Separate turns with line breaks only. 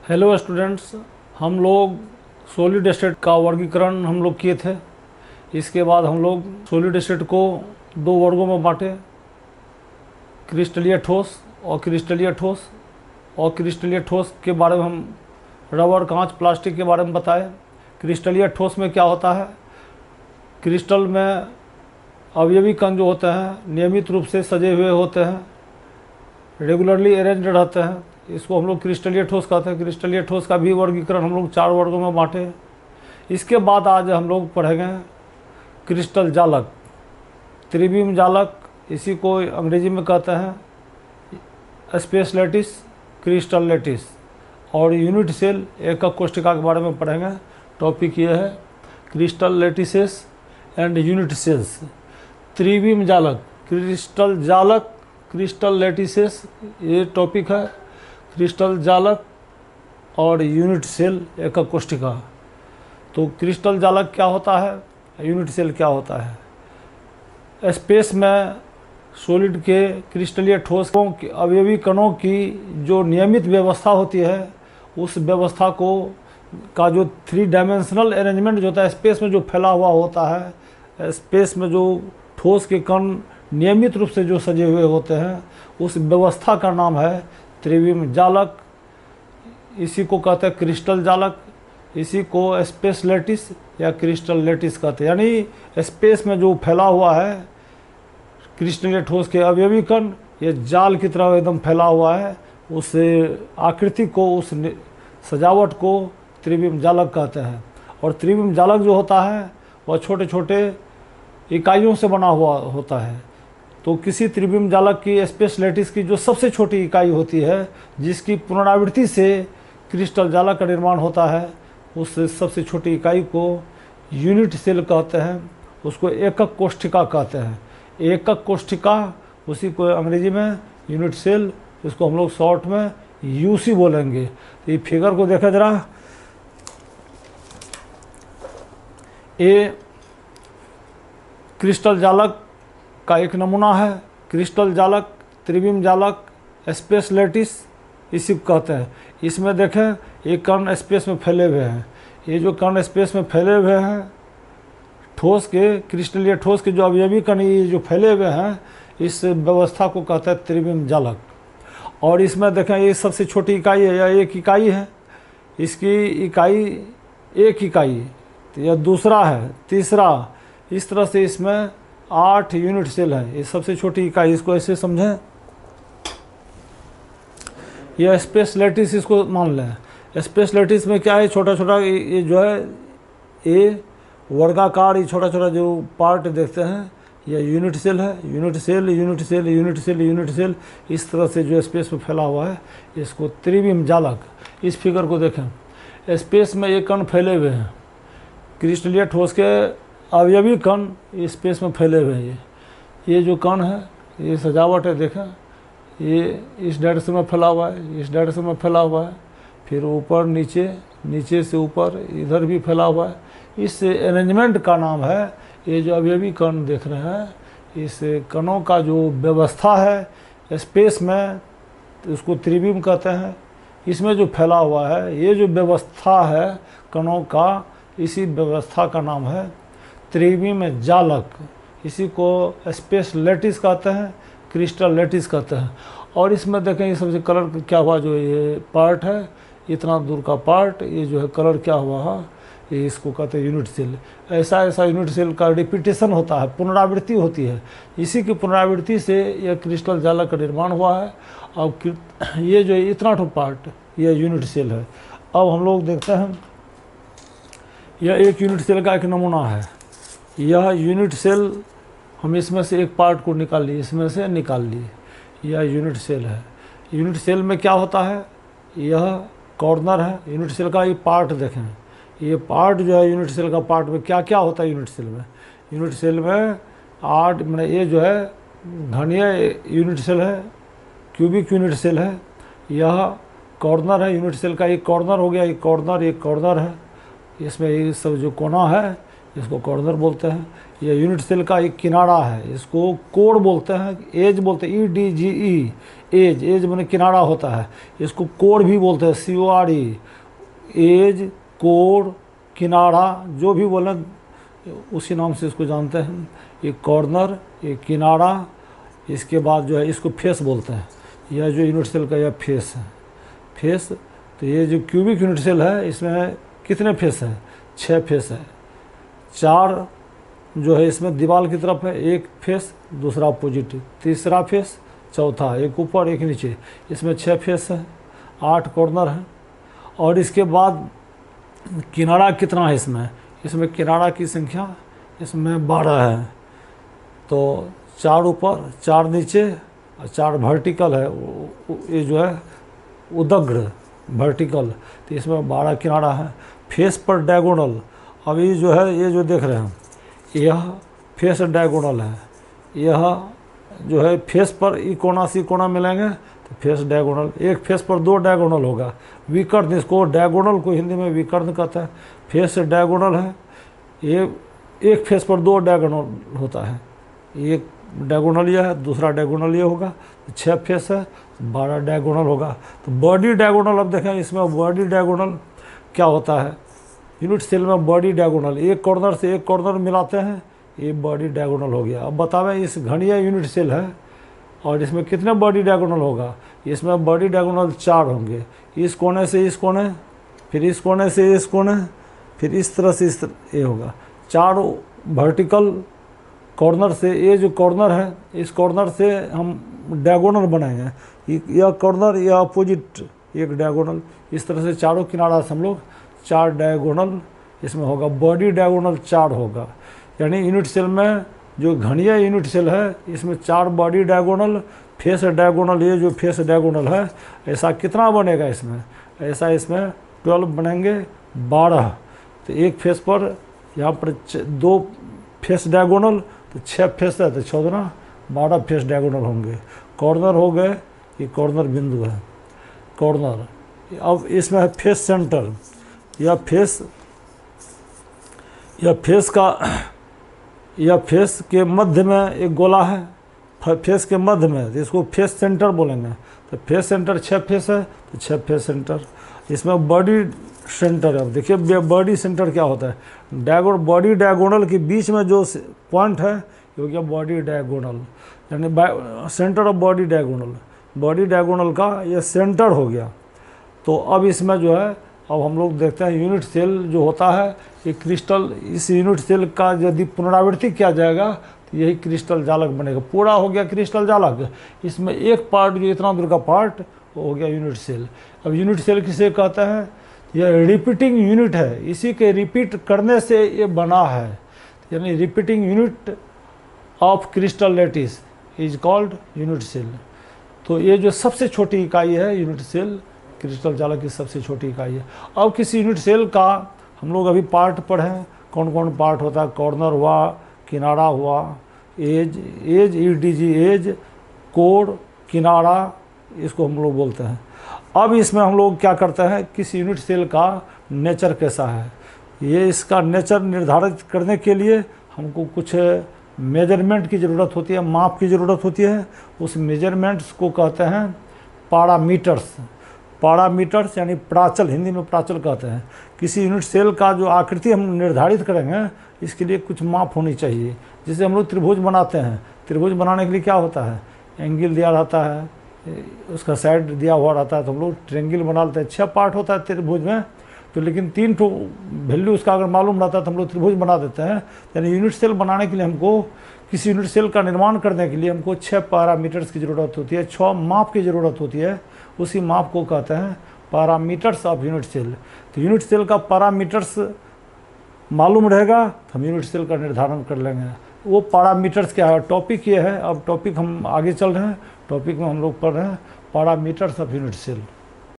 Hello students, हम लोग solid state का वर्गीकरण हम लोग किए थे। इसके बाद हम लोग सॉलिड स्टेट को दो वर्गों में बांटे, क्रिस्टलीय ठोस और क्रिस्टलीय ठोस। और क्रिस्टलीय ठोस के बारे में हम रबर, कांच, प्लास्टिक के बारे में बताए। क्रिस्टलीय ठोस में क्या होता है, क्रिस्टल में अवयवी कण जो होते हैं नियमित रूप से सजे हुए होते हैं, रेगुलरली अरेंज्ड रहते हैं। इसको हम लोग क्रिस्टलीय ठोस कहते हैं। क्रिस्टलीय ठोस का भी वर्गीकरण हम लोग 4 वर्गों में बांटे। इसके बाद आज हम लोग पढ़ेंगे क्रिस्टल जालक, त्रिविम जालक, इसी को अंग्रेजी में कहते हैं स्पेस लैटिस, क्रिस्टल लैटिस। और यूनिट सेल, एकक कोशिका के बारे में पढ़ेंगे। टॉपिक ये है crystal lattices and unit sales. त्रिविम जालक, क्रिस्टल जालक, क्रिस्टल लैटिसेस, ये टॉपिक है। क्रिस्टल जालक और यूनिट सेल, एकक कोशिका। तो क्रिस्टल जालक क्या होता है, यूनिट सेल क्या होता है। स्पेस में सॉलिड के क्रिस्टलीय ठोसों के अवयवी कणों की जो नियमित व्यवस्था होती है, उस व्यवस्था को का जो 3 डायमेंशनल अरेंजमेंट जो होता है, स्पेस में जो फैला हुआ होता है, स्पेस में जो ठोस के कण नियमित रूप से जो सजे हुए होते हैं, उस व्यवस्था का नाम है त्रिविम जालक। इसी को कहते हैं क्रिस्टल जालक। इसी को स्पेस लैटिस या क्रिस्टल लैटिस कहते हैं। यानी स्पेस में जो फैला हुआ है क्रिस्टलीय ठोस के अवयवी कण, ये जाल की तरह एकदम फैला हुआ है। उस आकृति को, उस सजावट को त्रिविम जालक कहते हैं। और त्रिविम जालक जो होता है वह छोटे छोटे इकाइयों से बना हुआ होता है। तो किसी त्रिविम जालक की, स्पेस लैटिस की जो सबसे छोटी इकाई होती है, जिसकी पुनरावृत्ति से क्रिस्टल जालक का निर्माण होता है, उस सबसे छोटी इकाई को यूनिट सेल कहते हैं। उसको एकक कोशिका कहते हैं। एकक कोशिका, उसी को अंग्रेजी में यूनिट सेल, इसको हम लोग शॉर्ट में यूसी बोलेंगे। तो ये फिगर को देखा जरा, ये क्रिस्टल जालक का एक नमूना है। क्रिस्टल जालक, त्रिविम जालक, स्पेस लैटिस, इसी को कहते हैं। इसमें देखें, ये कण स्पेस में फैले हुए हैं। ये जो कण स्पेस में फैले हुए हैं, ठोस के, क्रिस्टलीय ठोस के जो अवयवी कण ये जो फैले हुए हैं, इस व्यवस्था को कहते हैं त्रिविम जालक। और इसमें देखें, ये सबसे छोटी इकाई है, या एक इकाई है। इसकी इकाई, एक इकाई, तो यह दूसरा है, तीसरा, इस तरह से इसमें 8 यूनिट सेल है। ये सबसे छोटी इकाई, इसको ऐसे समझें। यह स्पेस लैटिस, इसको मान लें। स्पेस लैटिस में क्या है, छोटा छोटा ये जो है, ये वर्गाकार, ये छोटा छोटा जो पार्ट देखते हैं, यह यूनिट सेल है। Unit cell, unit cell, unit cell, unit cell, इस तरह से जो स्पेस में फैला हुआ है, इसको त्रिविम जालक। इस फिगर को देखें, स्पेस में एक कण फैले हुए हैं, क्रिस्टलीय ठोस के अवयवी कण स्पेस में फैले हुए हैं। ये जो कण है, ये सजावट है, देखें, ये इस डायरेक्शन में फैला हुआ है, इस डायरेक्शन में फैला हुआ है, फिर ऊपर नीचे, नीचे से ऊपर, इधर भी फैला हुआ है। इस अरेंजमेंट का नाम है, ये जो अवयवी कण देख रहे हैं, इस कणों का जो व्यवस्था है स्पेस में, तो उसको त्रिविम कहते हैं। इसमें जो फैला हुआ है, ये जो व्यवस्था है कणों का, इसी व्यवस्था का नाम है त्रिविम जालक। इसी को स्पेस लैटिस कहते हैं, क्रिस्टल लैटिस कहते हैं। और इसमें देखें, ये सबसे कलर क्या हुआ, जो ये पार्ट है, इतना दूर का पार्ट, ये जो है कलर क्या हुआ है, ये इसको कहते हैं यूनिट सेल। ऐसा ऐसा यूनिट सेल का रिपीटेशन होता है, पुनरावृत्ति होती है। इसी की पुनरावृत्ति से यह क्रिस्टल जालक का निर्माण हुआ है। अब ये जो इतना ठो पार्ट, यह यूनिट सेल है। अब हम लोग देखते हैं, यह एक यूनिट सेल का एक नमूना है। यह यूनिट सेल, हम इसमें से एक पार्ट को निकाल लिए, इसमें से निकाल लिए, यह यूनिट सेल है। यूनिट सेल में क्या होता है, यह कॉर्नर है यूनिट सेल का। ये पार्ट देखें, ये पार्ट जो है यूनिट सेल का, पार्ट में क्या क्या होता है यूनिट सेल में। यूनिट सेल में 8, मैंने ये जो है घनीय यूनिट सेल है, क्यूबिक यूनिट सेल है। यह कॉर्नर है यूनिट सेल का, एक कॉर्नर हो गया, एक कॉर्नर, एक कॉर्नर है। इसमें ये सब जो कोना है, इसको कॉर्नर बोलते हैं। यह यूनिट सेल का एक किनारा है, इसको कोर बोलते हैं, एज बोलते हैं, EDGE, एज, एज माने किनारा होता है, इसको कोर भी बोलते हैं, CORE, एज, कोर, किनारा, जो भी बोलें उसी नाम से इसको जानते हैं। एक कॉर्नर, एक किनारा, इसके बाद जो है इसको फेस बोलते हैं। यह जो यूनिट सेल का यह फेस है, फेस। तो ये जो क्यूबिक यूनिट सेल है इसमें कितने फेस है? 6 फेस है। 4 जो है इसमें दीवार की तरफ है, एक फेस, दूसरा अपोजिट, तीसरा फेस, चौथा, एक ऊपर एक नीचे, इसमें 6 फेस है, 8 कॉर्नर है। और इसके बाद किनारा कितना है इसमें? इसमें किनारा की संख्या इसमें 12 है। तो 4 ऊपर, 4 नीचे और 4 वर्टिकल है, ये जो है उदग्र वर्टिकल। तो इसमें 12 किनारा है। फेस पर डायगोनल, अभी जो है ये जो देख रहे हैं यह फेस डायगोनल है। यह जो है फेस पर ई कोना सी कोना मिलेंगे तो फेस डायगोनल। एक फेस पर 2 डायगोनल होगा, विकर्ण, इसको डायगोनल को हिंदी में विकर्ण कहते हैं। फेस डायगोनल है, ये एक फेस पर 2 डायगोनल होता है, एक डायगोनल यह है, दूसरा डायगोनल ये होगा। तो 6 फेस है, 12 डायगोनल होगा। तो बॉडी डायगोनल, अब देखें इसमें बॉडी डायगोनल क्या होता है। यूनिट सेल में बॉडी डायगोनल, एक कॉर्नर से एक कॉर्नर मिलाते हैं, ये बॉडी डायगोनल हो गया। अब बतावें इस घड़िया यूनिट सेल है और इसमें कितने बॉडी डायगोनल होगा? इसमें बॉडी डायगोनल 4 होंगे, इस कोने से इस कोने, फिर इस कोने से इस कोने, फिर इस तरह से इस तरह, ये होगा 4 वर्टिकल कॉर्नर से। ये जो कॉर्नर है इस कॉर्नर से हम डायगोनल बनाएंगे, यह कॉर्नर या अपोजिट एक डायगोनल, इस तरह से चारों किनारा से हम लोग 4 डायगोनल इसमें होगा। बॉडी डायगोनल 4 होगा, यानी यूनिट सेल में जो घनिया यूनिट सेल है इसमें 4 बॉडी डायगोनल, फेस डायगोनल, ये जो फेस डायगोनल है ऐसा कितना बनेगा इसमें? ऐसा इसमें 12 बनेंगे, 12। तो एक फेस पर यहाँ पर 2 फेस डायगोनल, तो 6 फेस है, तो 14 12 फेस डायगोनल होंगे। कॉर्नर हो गए, ये कॉर्नर बिंदु है, कॉर्नर। अब इसमें है फेस सेंटर, यह फेस के मध्य में एक गोला है, फेस के मध्य में, तो इसको फेस सेंटर बोलेंगे। तो फेस सेंटर 6 फेस है, तो 6 फेस सेंटर। इसमें बॉडी सेंटर है, अब देखिए बॉडी सेंटर क्या होता है। बॉडी डायगोनल के बीच में जो पॉइंट है ये हो गया बॉडी डायगोनल, यानी centre of body diagonal. Body diagonal का ये सेंटर हो गया। तो अब इसमें जो है, अब हम लोग देखते हैं यूनिट सेल जो होता है ये क्रिस्टल, इस यूनिट सेल का यदि पुनरावृत्ति किया जाएगा तो यही क्रिस्टल जालक बनेगा। पूरा हो गया क्रिस्टल जालक। इसमें एक पार्ट जो इतना दूर का पार्ट वो हो गया यूनिट सेल। अब यूनिट सेल किसे कहते हैं? यह रिपीटिंग यूनिट है, इसी के रिपीट करने से ये बना है, यानी repeating unit of crystal lattice is called unit cell. तो ये जो सबसे छोटी इकाई है यूनिट सेल, क्रिस्टल जालक की सबसे छोटी इकाई है। अब किसी यूनिट सेल का हम लोग अभी पार्ट पढ़ें, कौन कौन पार्ट होता है। कॉर्नर हुआ, किनारा हुआ, एज, EDG एज, कोर, किनारा, इसको हम लोग बोलते हैं। अब इसमें हम लोग क्या करते हैं, किसी यूनिट सेल का नेचर कैसा है, ये इसका नेचर निर्धारित करने के लिए हमको कुछ मेजरमेंट की ज़रूरत होती है, माप की ज़रूरत होती है। उस मेजरमेंट्स को कहते हैं पैरामीटर्स। पैरामीटर्स यानी प्राचल, हिंदी में प्राचल कहते हैं। किसी यूनिट सेल का जो आकृति हम निर्धारित करेंगे इसके लिए कुछ माप होनी चाहिए। जैसे हम लोग त्रिभुज बनाते हैं, त्रिभुज बनाने के लिए क्या होता है, एंगल दिया रहता है, उसका साइड दिया हुआ रहता है, तो हम लोग ट्रेंगल बना लेते हैं। 6 पार्ट होता है त्रिभुज में, तो लेकिन 3 ठो वैल्यू उसका अगर मालूम रहता है तो हम लोग त्रिभुज बना देते हैं। यानी यूनिट सेल बनाने के लिए हमको, किसी यूनिट सेल का निर्माण करने के लिए हमको 6 पैरामीटर्स की ज़रूरत होती है, 6 माप की ज़रूरत होती है। उसी माप को कहते हैं पैरामीटर्स ऑफ यूनिट सेल। तो यूनिट सेल का पैरामीटर्स मालूम रहेगा तो हम यूनिट सेल का निर्धारण कर लेंगे। वो पैरामीटर्स क्या है, टॉपिक ये है। अब टॉपिक हम आगे चल रहे हैं, टॉपिक में हम लोग पढ़ रहे हैं पैरामीटर्स ऑफ यूनिट सेल।